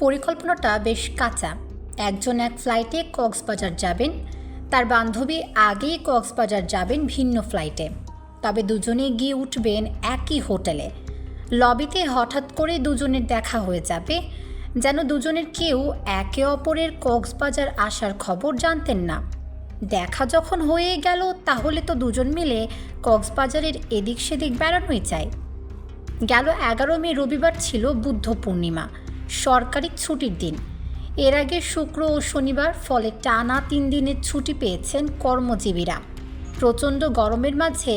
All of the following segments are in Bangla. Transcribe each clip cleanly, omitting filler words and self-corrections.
পরিকল্পনাটা বেশ কাঁচা। একজন এক ফ্লাইটে কক্সবাজার যাবেন, তার বান্ধবী আগেই কক্সবাজার যাবেন ভিন্ন ফ্লাইটে। তবে দুজনে গিয়ে উঠবেন একই হোটেলে। লবিতে হঠাৎ করে দুজনের দেখা হয়ে যাবে, যেন দুজনের কেউ একে অপরের কক্সবাজার আসার খবর জানতেন না। দেখা যখন হয়ে গেল, তাহলে তো দুজন মিলে কক্সবাজারের এদিক সেদিক বেড়ানোই চাই। গেল 11 মে রবিবার ছিল বুদ্ধ পূর্ণিমা, সরকারি ছুটির দিন। এর আগে শুক্র ও শনিবার, ফলে টানা 3 দিনের ছুটি পেয়েছেন কর্মজীবীরা। প্রচণ্ড গরমের মাঝে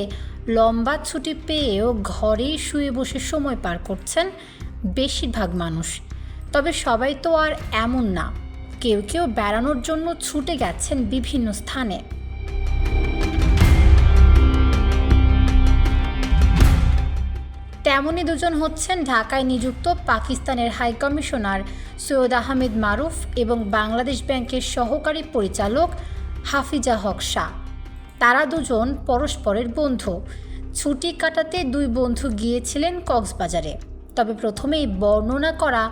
লম্বা ছুটি পেয়েও ঘরেই শুয়ে বসে সময় পার করছেন বেশিরভাগ মানুষ। তবে সবাই তো আর এমন না, কেউ কেউ বেড়ানোর জন্য ছুটে গেছেন বিভিন্ন স্থানে। তেমনই দুজন হচ্ছেন ঢাকায় নিযুক্ত পাকিস্তানের হাইকমিশনার সৈয়দ আহমেদ মারুফ এবং বাংলাদেশ ব্যাংকের সহকারী পরিচালক হাফিজা হক শাহ। তারা দুজন পরস্পরের বন্ধু। ছুটি কাটাতে দুই বন্ধু গিয়েছিলেন কক্সবাজারে। তবে প্রথমেই বর্ণনা করা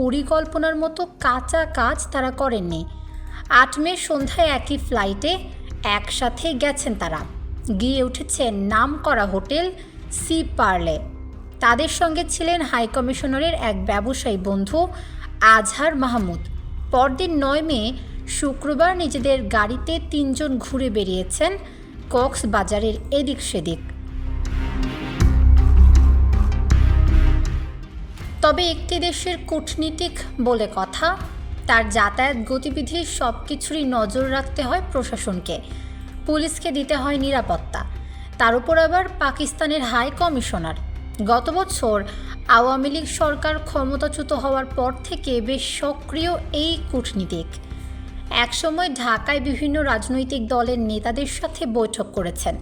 পরিকল্পনার মতো কাঁচা কাজ তারা করেননি। 8 মে সন্ধ্যায় একই ফ্লাইটে একসাথে গেছেন তারা। গিয়ে উঠেছেন নাম করা হোটেল সি পার্লে। তাদের সঙ্গে ছিলেন হাইকমিশনারের এক ব্যবসায়ী বন্ধু আজহার মাহমুদ। পরদিন 9 মে শুক্রবার নিজেদের গাড়িতে 3 জন ঘুরে বেরিয়েছেন কক্সবাজারের এদিক সেদিক। তবে একটি দেশের কূটনীতিক বলে কথা, তার যাতায়াত গতিবিধি সব কিছুরই নজর রাখতে হয় প্রশাসনকে। পুলিশকে দিতে হয় নিরাপত্তা, তার উপর আবার পাকিস্তানের হাই কমিশনার। গত বছর আওয়ামী লীগ সরকার ক্ষমতাচ্যুত হওয়ার পর থেকে বেশ সক্রিয় এই কূটনীতিক। একসময় ঢাকায় বিভিন্ন রাজনৈতিক দলের নেতাদের সাথে বৈঠক করেছেন,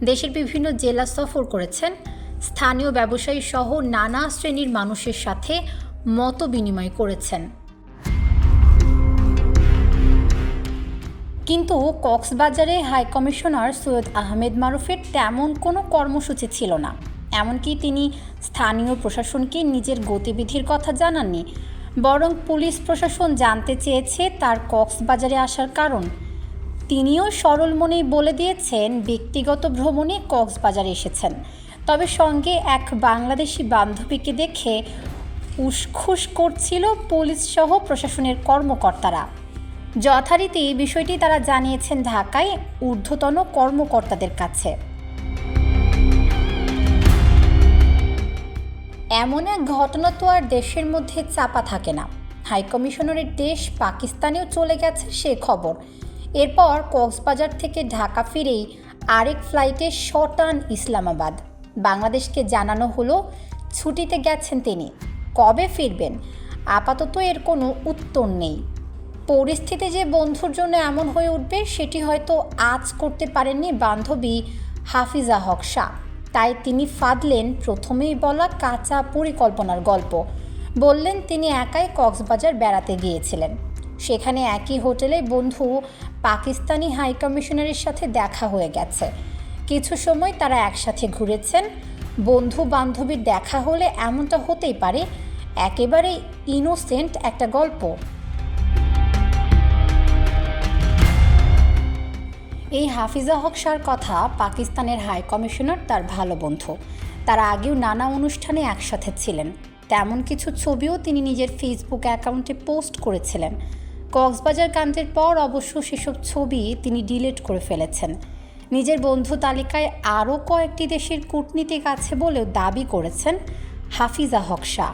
দেশের বিভিন্ন জেলা সফর করেছেন, স্থানীয় ব্যবসায়ী সহ নানা শ্রেণীর মানুষের সাথে মত বিনিময় করেছেন। কিন্তু কক্সবাজারে হাইকমিশনার সৈয়দ আহমেদ মারুফের তেমন কোনো কর্মসূচি ছিল না। এমনকি তিনি স্থানীয় প্রশাসনকে নিজের গতিবিধির কথা জানাননি, বরং পুলিশ প্রশাসন জানতে চেয়েছে তার কক্সবাজারে আসার কারণ। তিনিও সরল মনেই বলে দিয়েছেন ব্যক্তিগত ভ্রমণে কক্সবাজারে এসেছেন, তবে সঙ্গে এক বাংলাদেশি বান্ধবীকে দেখে উসখুস করছিল পুলিশ সহ প্রশাসনের কর্মকর্তারা। যথারীতি বিষয়টি তারা জানিয়েছেন ঢাকায় ঊর্ধ্বতন কর্মকর্তাদের কাছে। এমন এক ঘটনা তো আর দেশের মধ্যে চাপা থাকে না। হাইকমিশনারের দেশ পাকিস্তানেও চলে গেছে সে খবর। এরপর কক্সবাজার থেকে ঢাকা ফিরেই আরেক ফ্লাইটে শটান ইসলামাবাদ। বাংলাদেশকে জানানো হলো ছুটিতে গেছেন তিনি। কবে ফিরবেন আপাতত এর কোনো উত্তর নেই। পরিস্থিতি যে বন্ধুর জন্য এমন হয়ে উঠবে সেটি হয়তো আজ করতে পারেননি বান্ধবী হাফিজা হক শাহ। তাই তিনি ফাঁদলেন প্রথমেই বলা কাঁচা পরিকল্পনার গল্প। বললেন তিনি একাই কক্সবাজার বেড়াতে গিয়েছিলেন। সেখানে একই হোটেলে বন্ধু পাকিস্তানি হাইকমিশনারের সাথে দেখা হয়ে গেছে। কিছু সময় তারা একসাথে ঘুরেছেন। বন্ধু বান্ধবীর দেখা হলে এমনটা হতেই পারে, একেবারে ইনোসেন্ট একটা গল্প। এই হাফিজা হক শাহর কথা পাকিস্তানের হাই কমিশনার তার ভালো বন্ধু। তারা আগেও নানা অনুষ্ঠানে একসাথে ছিলেন। তেমন কিছু ছবিও তিনি নিজের ফেসবুক অ্যাকাউন্টে পোস্ট করেছিলেন। কক্সবাজার কাণ্ডের পর অবশ্য সেসব ছবি তিনি ডিলিট করে ফেলেছেন। নিজের বন্ধু তালিকায় আরও কয়েকটি দেশের কূটনীতিক আছে বলেও দাবি করেছেন হাফিজা হক শাহ।